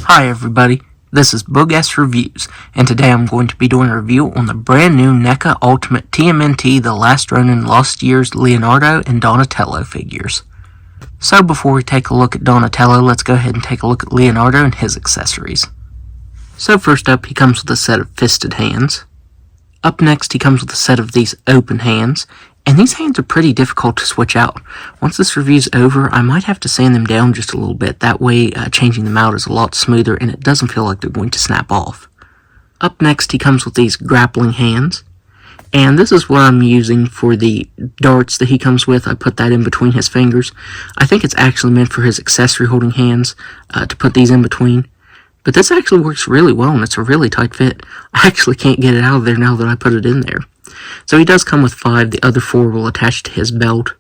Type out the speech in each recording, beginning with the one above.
Hi everybody, this is Boogess Reviews, and today I'm going to be doing a review on the brand new Neca Ultimate TMNT The Last Ronin Lost Years Leonardo and Donatello figures. So before we take a look at Donatello, let's go ahead and take a look at Leonardo and his accessories. So first up, he comes with a set of fisted hands. Up next, he comes with a set of these open hands, and these hands are pretty difficult to switch out. Once this review's over, I might have to sand them down just a little bit. That way, changing them out is a lot smoother and it doesn't feel like they're going to snap off. Up next, he comes with these grappling hands. And this is what I'm using for the darts that he comes with. I put that in between his fingers. I think it's actually meant for his accessory holding hands to put these in between. But this actually works really well and it's a really tight fit. I actually can't get it out of there now that I put it in there. So he does come with 5, the other 4 will attach to his belt,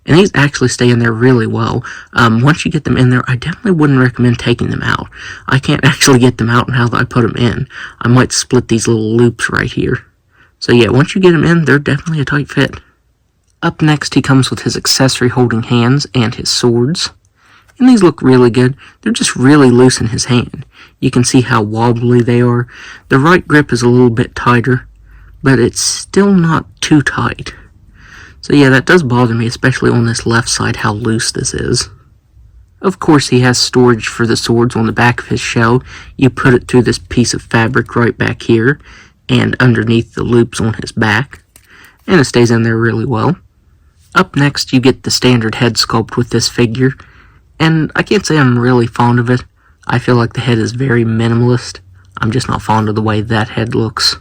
and these actually stay in there really well. Once you get them in there, I definitely wouldn't recommend taking them out. I can't actually get them out now that I put them in. I might split these little loops right here. So yeah, once you get them in, they're definitely a tight fit. Up next, he comes with his accessory holding hands and his swords. And these look really good. They're just really loose in his hand. You can see how wobbly they are. The right grip is a little bit tighter, but it's still not too tight. So yeah, that does bother me, especially on this left side, how loose this is. Of course, he has storage for the swords on the back of his shell. You put it through this piece of fabric right back here, and underneath the loops on his back, and it stays in there really well. Up next, you get the standard head sculpt with this figure, and I can't say I'm really fond of it. I feel like the head is very minimalist. I'm just not fond of the way that head looks.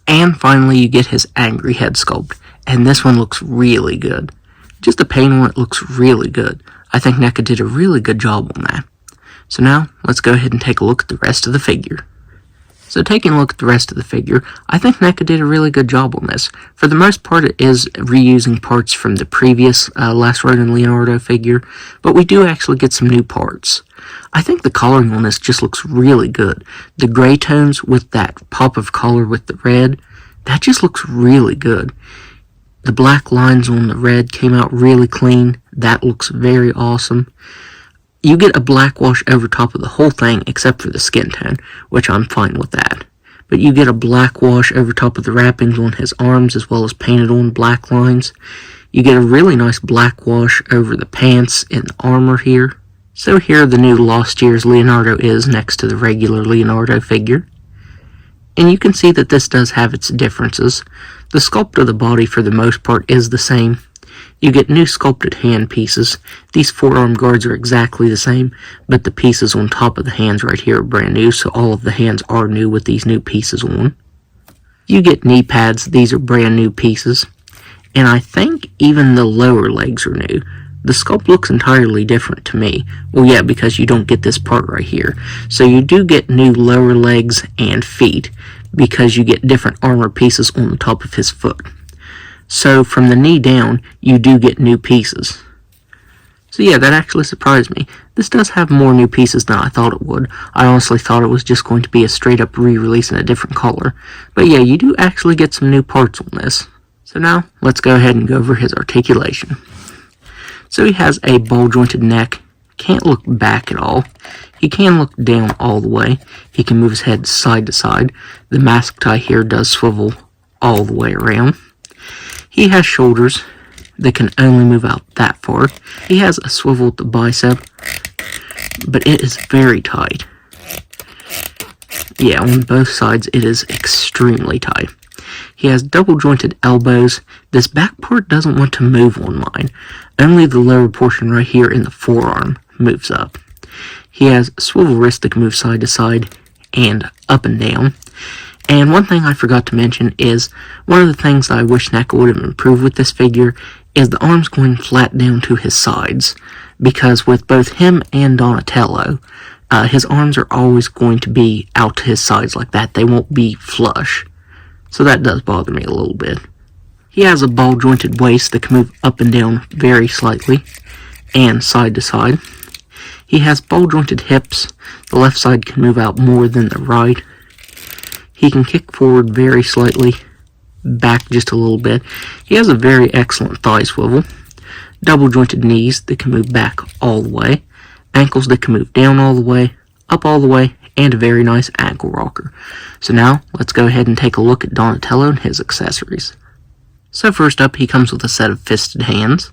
And finally, you get his angry head sculpt, and this one looks really good. Just the paint on it looks really good. I think Neca did a really good job on that. So now, let's go ahead and take a look at the rest of the figure. So taking a look at the rest of the figure, I think Neca did a really good job on this. For the most part, it is reusing parts from the previous Last Ronin Leonardo figure, but we do actually get some new parts. I think the coloring on this just looks really good. The gray tones with that pop of color with the red, that just looks really good. The black lines on the red came out really clean. That looks very awesome. You get a black wash over top of the whole thing except for the skin tone, which I'm fine with that. But you get a black wash over top of the wrappings on his arms as well as painted on black lines. You get a really nice black wash over the pants and the armor here. So here the new Lost Years Leonardo is next to the regular Leonardo figure. And you can see that this does have its differences. The sculpt of the body for the most part is the same. You get new sculpted hand pieces. These forearm guards are exactly the same, but the pieces on top of the hands right here are brand new, so all of the hands are new with these new pieces on. You get knee pads. These are brand new pieces. And I think even the lower legs are new. The sculpt looks entirely different to me. Well, yeah, because you don't get this part right here. So you do get new lower legs and feet because you get different armor pieces on the top of his foot. So from the knee down, you do get new pieces. So yeah, that actually surprised me. This does have more new pieces than I thought it would. I honestly thought it was just going to be a straight up re-release in a different color. But yeah, you do actually get some new parts on this. So now, let's go ahead and go over his articulation. So he has a ball-jointed neck, can't look back at all. He can look down all the way. He can move his head side to side. The mask tie here does swivel all the way around. He has shoulders that can only move out that far. He has a swivel at the bicep, but it is very tight. Yeah, on both sides it is extremely tight. He has double-jointed elbows. This back part doesn't want to move on mine. Only the lower portion right here in the forearm moves up. He has swivel wrists that can move side to side and up and down. And one thing I forgot to mention is, one of the things that I wish Neca would have improved with this figure is the arms going flat down to his sides. Because with both him and Donatello, his arms are always going to be out to his sides like that. They won't be flush. So that does bother me a little bit. He has a ball-jointed waist that can move up and down very slightly, and side to side. He has ball-jointed hips. The left side can move out more than the right. He can kick forward very slightly, back just a little bit. He has a very excellent thigh swivel. Double-jointed knees that can move back all the way. Ankles that can move down all the way, up all the way, and a very nice ankle rocker. So now, let's go ahead and take a look at Donatello and his accessories. So first up, he comes with a set of fisted hands.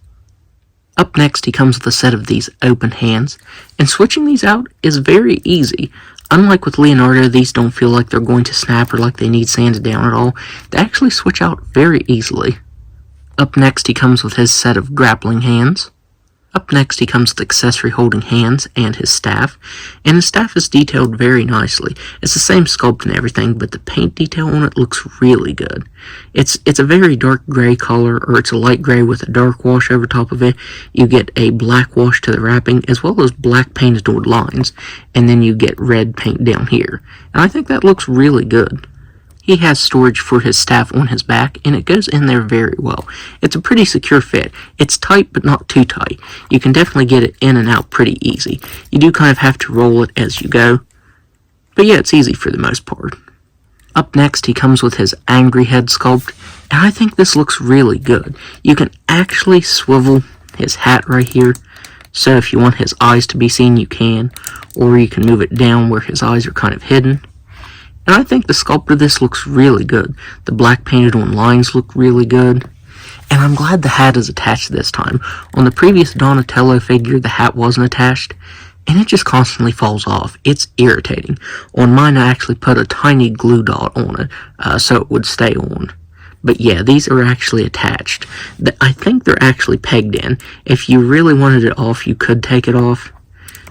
Up next, he comes with a set of these open hands, and switching these out is very easy. Unlike with Leonardo, these don't feel like they're going to snap or like they need sanded down at all. They actually switch out very easily. Up next, he comes with his set of grappling hands. Up next, he comes with accessory holding hands and his staff is detailed very nicely. It's the same sculpt and everything, but the paint detail on it looks really good. It's a very dark gray color, or it's a light gray with a dark wash over top of it. You get a black wash to the wrapping, as well as black painted on lines, and then you get red paint down here. And I think that looks really good. He has storage for his staff on his back, and it goes in there very well. It's a pretty secure fit. It's tight, but not too tight. You can definitely get it in and out pretty easy. You do kind of have to roll it as you go, but yeah, it's easy for the most part. Up next, he comes with his angry head sculpt, and I think this looks really good. You can actually swivel his hat right here, so if you want his eyes to be seen, you can, or you can move it down where his eyes are kind of hidden. And I think the sculpt of this looks really good. The black painted on lines look really good. And I'm glad the hat is attached this time. On the previous Donatello figure, the hat wasn't attached, and it just constantly falls off. It's irritating. On mine, I actually put a tiny glue dot on it, so it would stay on. But yeah, these are actually attached. I think they're actually pegged in. If you really wanted it off, you could take it off.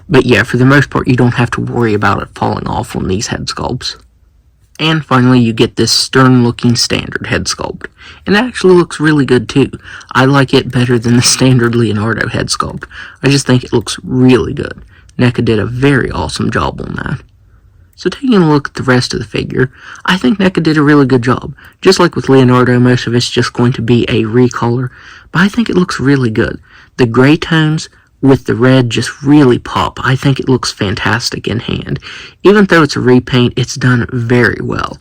But yeah, for the most part, you don't have to worry about it falling off on these head sculpts. And finally, you get this stern-looking standard head sculpt. And it actually looks really good, too. I like it better than the standard Leonardo head sculpt. I just think it looks really good. Neca did a very awesome job on that. So taking a look at the rest of the figure, I think Neca did a really good job. Just like with Leonardo, most of it's just going to be a recolor, but I think it looks really good. The gray tones with the red just really pop. I think it looks fantastic in hand. Even though it's a repaint, it's done very well.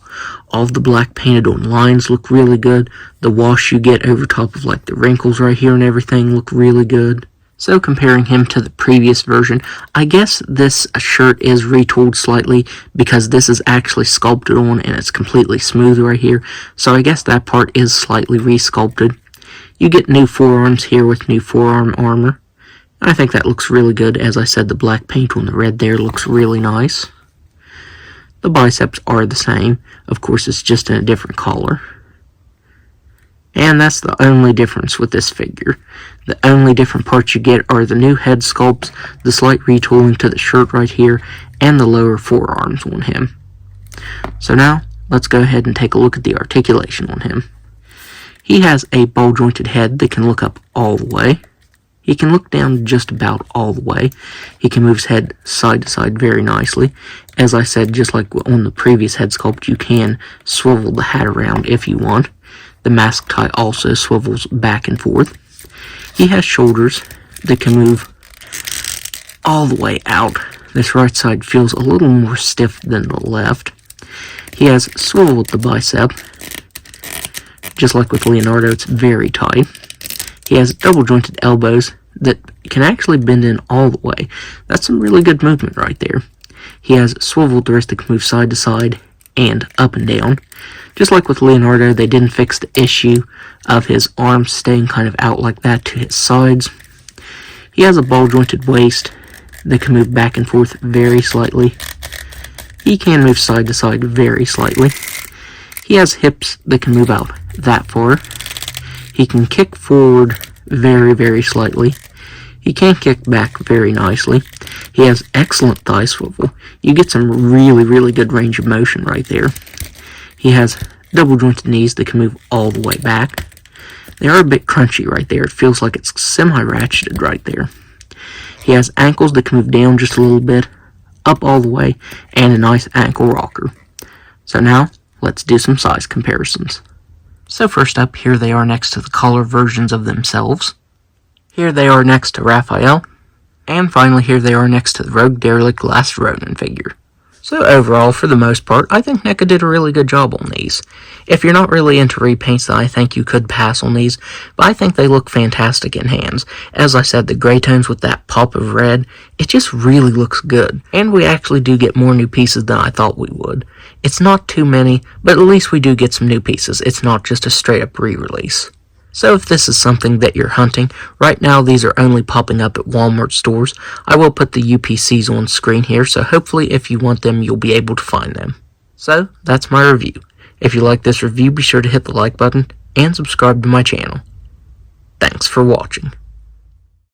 All of the black painted on lines look really good. The wash you get over top of like the wrinkles right here and everything look really good. So comparing him to the previous version, I guess this shirt is retooled slightly because this is actually sculpted on and it's completely smooth right here. So I guess that part is slightly resculpted. You get new forearms here with new forearm armor. I think that looks really good. As I said, the black paint on the red there looks really nice. The biceps are the same. Of course, it's just in a different color. And that's the only difference with this figure. The only different parts you get are the new head sculpts, the slight retooling to the shirt right here, and the lower forearms on him. So now, let's go ahead and take a look at the articulation on him. He has a ball-jointed head that can look up all the way. He can look down just about all the way. He can move his head side to side very nicely. As I said, just like on the previous head sculpt, you can swivel the hat around if you want. The mask tie also swivels back and forth. He has shoulders that can move all the way out. This right side feels a little more stiff than the left. He has swivel at the bicep. Just like with Leonardo, it's very tight. He has double jointed elbows that can actually bend in all the way. That's some really good movement right there. He has swiveled wrists that can move side to side and up and down. Just like with Leonardo, they didn't fix the issue of his arms staying kind of out like that to his sides. He has a ball jointed waist that can move back and forth very slightly. He can move side to side very slightly. He has hips that can move out that far. He can kick forward very, very slightly. He can kick back very nicely. He has excellent thigh swivel. You get some really, really good range of motion right there. He has double jointed knees that can move all the way back. They are a bit crunchy right there. It feels like it's semi-ratcheted right there. He has ankles that can move down just a little bit, up all the way, and a nice ankle rocker. So now, let's do some size comparisons. So first up, here they are next to the color versions of themselves. Here they are next to Raphael. And finally, here they are next to the Rogue Derelict Last Ronin figure. So overall, for the most part, I think Neca did a really good job on these. If you're not really into repaints, then I think you could pass on these, but I think they look fantastic in hands. As I said, the gray tones with that pop of red, it just really looks good. And we actually do get more new pieces than I thought we would. It's not too many, but at least we do get some new pieces. It's not just a straight up re-release. So if this is something that you're hunting, right now these are only popping up at Walmart stores. I will put the UPCs on screen here, so hopefully if you want them, you'll be able to find them. So, that's my review. If you like this review, be sure to hit the like button and subscribe to my channel. Thanks for watching.